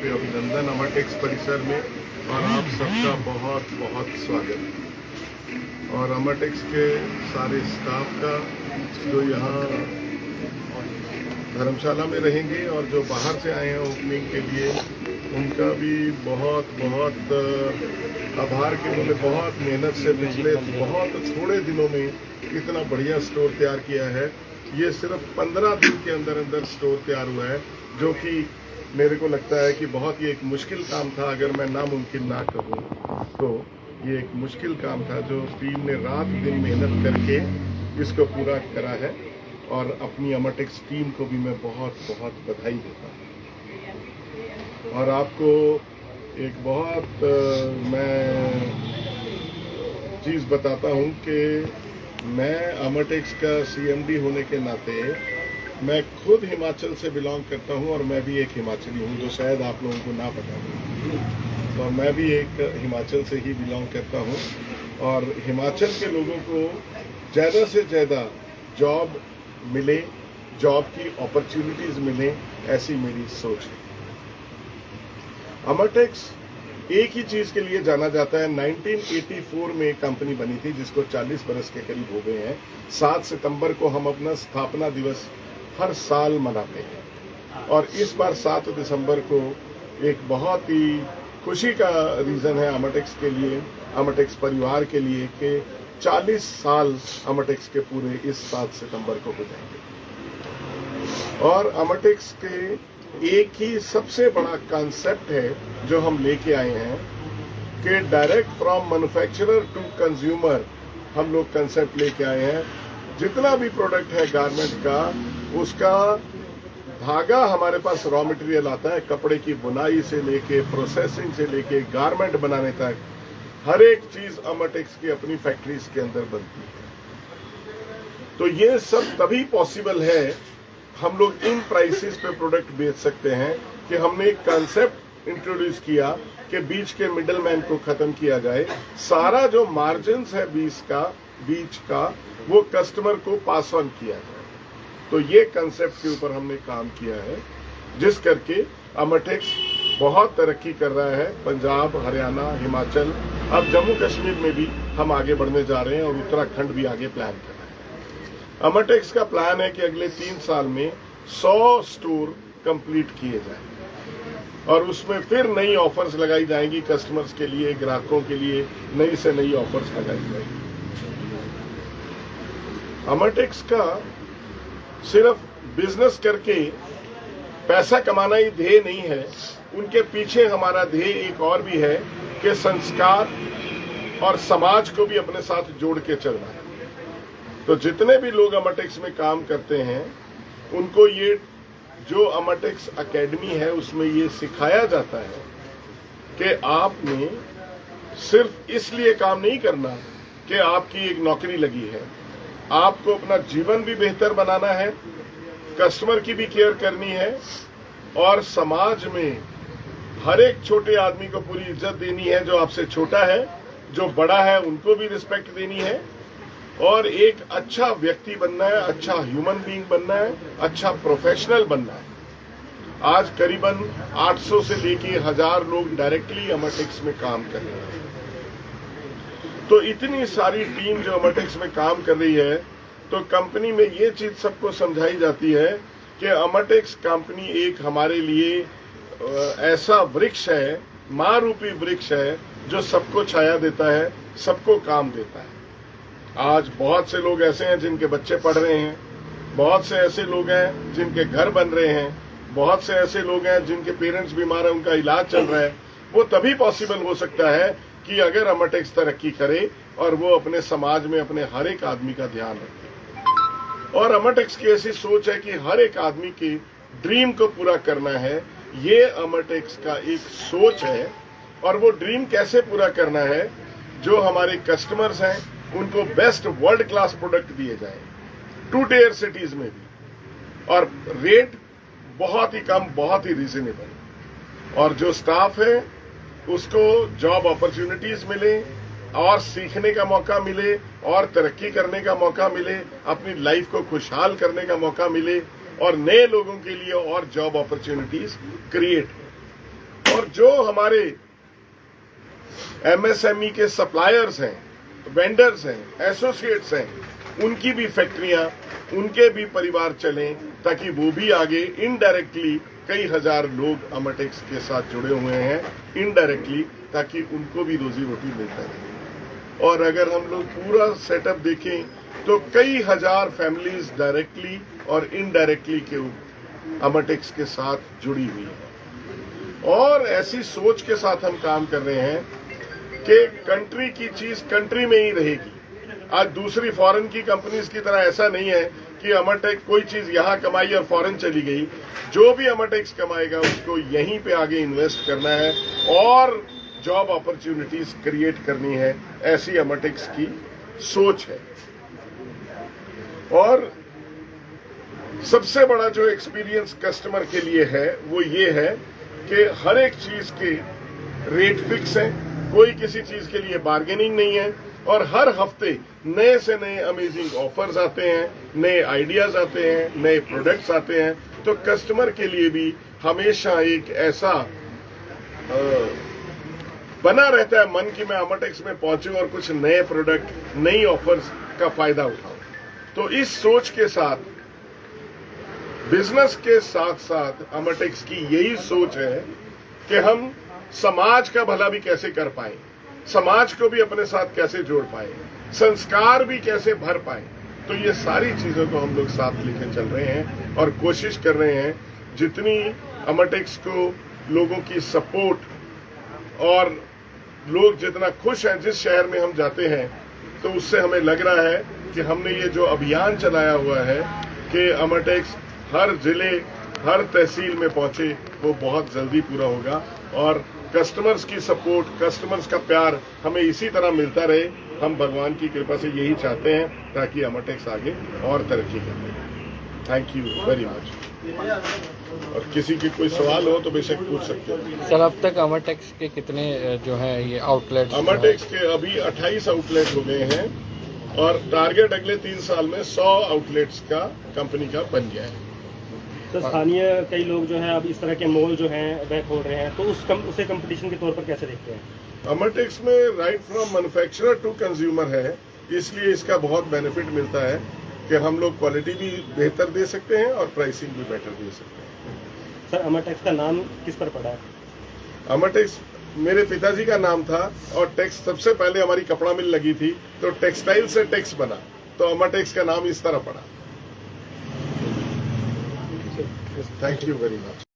पे अभिनंदन अमरटेक्स परिसर में, और आप सबका बहुत बहुत स्वागत। और अमरटेक्स के सारे स्टाफ का जो यहाँ धर्मशाला में रहेंगे और जो बाहर से आए हैं ओपनिंग के लिए, उनका भी बहुत बहुत आभार कि उन्होंने बहुत मेहनत से पिछले बहुत थोड़े दिनों में इतना बढ़िया स्टोर तैयार किया है। ये सिर्फ 15 दिन के अंदर अंदर स्टोर तैयार हुआ है, जो कि मेरे को लगता है कि बहुत ही एक मुश्किल काम था। अगर मैं नामुमकिन ना कहूँ तो ये एक मुश्किल काम था, जो टीम ने रात दिन मेहनत करके इसको पूरा करा है। और अपनी अमरटेक्स टीम को भी मैं बहुत बहुत बधाई देता हूँ। और आपको एक बहुत मैं चीज़ बताता हूँ कि मैं अमरटेक्स का सीएमडी होने के नाते मैं खुद हिमाचल से बिलोंग करता हूँ, और मैं भी एक हिमाचली हूँ, जो शायद आप लोगों को ना पता हो। तो मैं भी एक हिमाचल से ही बिलोंग करता हूँ, और हिमाचल के लोगों को ज़्यादा से ज़्यादा जॉब मिले, जॉब की अपॉर्चुनिटीज़ मिले, ऐसी मेरी सोच है। अमरटेक्स एक ही चीज़ के लिए जाना जाता है। 1984 में कंपनी बनी थी, जिसको 40 बरस के करीब हो गए हैं। 7 सितंबर को हम अपना स्थापना दिवस हर साल मनाते हैं, और इस बार 7 दिसंबर को एक बहुत ही खुशी का रीज़न है अमरटेक्स के लिए, अमरटेक्स परिवार के लिए, कि 40 साल अमरटेक्स के पूरे इस 7 सितंबर को हो जाएंगे। और अमरटेक्स के एक ही सबसे बड़ा कॉन्सेप्ट है जो हम लेके आए हैं कि direct from manufacturer to consumer हम लोग कंसेप्ट लेके आए हैं। जितना भी प्रोडक्ट है गारमेंट का, उसका धागा हमारे पास रॉ मटेरियल आता है, कपड़े की बुनाई से लेके प्रोसेसिंग से लेके गारमेंट बनाने तक हर एक चीज अमरटेक्स की अपनी फैक्ट्रीज के अंदर बनती है। तो ये सब तभी पॉसिबल है, हम लोग इन प्राइसेस पे प्रोडक्ट बेच सकते हैं, कि हमने एक कॉन्सेप्ट इंट्रोड्यूस किया कि बीच के मिडलमैन को खत्म किया जाए। सारा जो मार्जिन्स है बीच का वो कस्टमर को पास ऑन किया जाए। तो ये कंसेप्ट के ऊपर हमने काम किया है, जिस करके अमरटेक्स बहुत तरक्की कर रहा है। पंजाब, हरियाणा, हिमाचल, अब जम्मू कश्मीर में भी हम आगे बढ़ने जा रहे हैं, और उत्तराखंड भी आगे प्लान कर रहा है। अमरटेक्स का प्लान है कि अगले 3 साल में 100 स्टोर कंप्लीट किए जाएं, और उसमें फिर नई ऑफर्स लगाई जाएंगी कस्टमर्स के लिए, ग्राहकों के लिए नई से नई ऑफर्स लगाई जाएंगी। अमरटेक्स का सिर्फ बिजनेस करके पैसा कमाना ही ध्येय नहीं है, उनके पीछे हमारा ध्येय एक और भी है कि संस्कार और समाज को भी अपने साथ जोड़ के चलना है। तो जितने भी लोग अमरटेक्स में काम करते हैं, उनको ये जो अमरटेक्स एकेडमी है उसमें ये सिखाया जाता है कि आपने सिर्फ इसलिए काम नहीं करना कि आपकी एक नौकरी लगी है, आपको अपना जीवन भी बेहतर बनाना है, कस्टमर की भी केयर करनी है, और समाज में हर एक छोटे आदमी को पूरी इज्जत देनी है, जो आपसे छोटा है, जो बड़ा है उनको भी रिस्पेक्ट देनी है, और एक अच्छा व्यक्ति बनना है, अच्छा ह्यूमन बीइंग बनना है, अच्छा प्रोफेशनल बनना है। आज करीबन 800 से लेके 1000 लोग डायरेक्टली अमरटेक्स में काम कर रहे हैं। तो इतनी सारी टीम जो अमरटेक्स में काम कर रही है, तो कंपनी में ये चीज सबको समझाई जाती है कि अमरटेक्स कंपनी एक हमारे लिए ऐसा वृक्ष है, माँ रूपी वृक्ष है, जो सबको छाया देता है, सबको काम देता है। आज बहुत से लोग ऐसे हैं जिनके बच्चे पढ़ रहे हैं, बहुत से ऐसे लोग हैं जिनके घर बन रहे हैं, बहुत से ऐसे लोग हैं जिनके पेरेंट्स बीमार हैं, उनका इलाज चल रहा है। वो तभी पॉसिबल हो सकता है कि अगर अमरटेक्स तरक्की करे और वो अपने समाज में अपने हर एक आदमी का ध्यान रखे। और अमरटेक्स की ऐसी सोच है कि हर एक आदमी के ड्रीम को पूरा करना है, ये अमरटेक्स का एक सोच है। और वो ड्रीम कैसे पूरा करना है, जो हमारे कस्टमर्स हैं उनको बेस्ट वर्ल्ड क्लास प्रोडक्ट दिए जाए 2 टियर सिटीज में भी, और रेट बहुत ही कम, बहुत ही रीजनेबल, और जो स्टाफ है उसको जॉब अपॉर्चुनिटीज मिले, और सीखने का मौका मिले, और तरक्की करने का मौका मिले, अपनी लाइफ को खुशहाल करने का मौका मिले, और नए लोगों के लिए और जॉब अपॉर्चुनिटीज क्रिएट हो। जो हमारे एमएसएमई के सप्लायर्स हैं, वेंडर्स हैं, एसोसिएट्स हैं, उनकी भी फैक्ट्रियां, उनके भी परिवार चलें, ताकि वो भी आगे इनडायरेक्टली कई हजार लोग अमरटेक्स के साथ जुड़े हुए हैं इनडायरेक्टली, ताकि उनको भी रोजी रोटी मिलता रहे। और अगर हम लोग पूरा सेटअप देखें तो कई हजार फैमिलीज डायरेक्टली और इनडायरेक्टली के अमरटेक्स के साथ जुड़ी हुई है। और ऐसी सोच के साथ हम काम कर रहे हैं कि कंट्री की चीज कंट्री में ही रहेगी। आज दूसरी फॉरेन की कंपनीज की तरह ऐसा नहीं है कि अमरटेक कोई चीज यहां कमाई और फॉरेन चली गई। जो भी अमरटेक्स कमाएगा उसको यहीं पे आगे इन्वेस्ट करना है और जॉब अपॉर्चुनिटीज क्रिएट करनी है, ऐसी अमरटेक्स की सोच है। और सबसे बड़ा जो एक्सपीरियंस कस्टमर के लिए है वो ये है कि हर एक चीज के रेट फिक्स है, कोई किसी चीज के लिए बार्गेनिंग नहीं है, और हर हफ्ते नए से नए अमेजिंग ऑफर्स आते हैं, नए आइडियाज आते हैं, नए प्रोडक्ट्स आते हैं। तो कस्टमर के लिए भी हमेशा एक ऐसा बना रहता है मन कि मैं अमरटेक्स में पहुंचूं और कुछ नए प्रोडक्ट, नई ऑफर्स का फायदा उठाऊं। तो इस सोच के साथ, बिजनेस के साथ साथ अमरटेक्स की यही सोच है कि हम समाज का भला भी कैसे कर पाए, समाज को भी अपने साथ कैसे जोड़ पाए, संस्कार भी कैसे भर पाए। तो ये सारी चीजों को हम लोग साथ लेकर चल रहे हैं और कोशिश कर रहे हैं जितनी अमरटेक्स को लोगों की सपोर्ट और लोग जितना खुश हैं जिस शहर में हम जाते हैं, तो उससे हमें लग रहा है कि हमने ये जो अभियान चलाया हुआ है कि अमरटेक्स हर जिले, हर तहसील में पहुंचे, वो बहुत जल्दी पूरा होगा। और कस्टमर्स की सपोर्ट, कस्टमर्स का प्यार हमें इसी तरह मिलता रहे। हम भगवान की कृपा से यही चाहते हैं ताकि अमरटेक्स आगे और तरक्की करे। Thank you very much. और किसी की कोई सवाल हो तो बेशक पूछ सकते हैं। सर, अब तक अमरटेक्स के कितने जो है ये आउटलेट्स? अमरटेक्स के अभी 28 आउटलेट हो गए हैं और टारगेट अगले 3 साल में 100 आउटलेट्स का कंपनी का बन गया है। तो स्थानीय कई लोग जो है अब इस तरह के मॉल जो हैं वह खोल रहे हैं, तो उसे कंपटीशन के तौर पर कैसे देखते हैं? अमरटेक्स में right from manufacturer to consumer है, इसलिए इसका बहुत बेनिफिट मिलता है कि हम लोग क्वालिटी भी बेहतर दे सकते हैं और प्राइसिंग भी बेटर दे सकते हैं। सर, अमरटेक्स का नाम किस पर पड़ा है? अमरटेक्स मेरे पिताजी का नाम था और टेक्स सबसे पहले हमारी कपड़ा मिल लगी थी, तो टेक्सटाइल से टेक्स बना, तो अमरटेक्स का नाम इस तरह पड़ा। Thank you very much.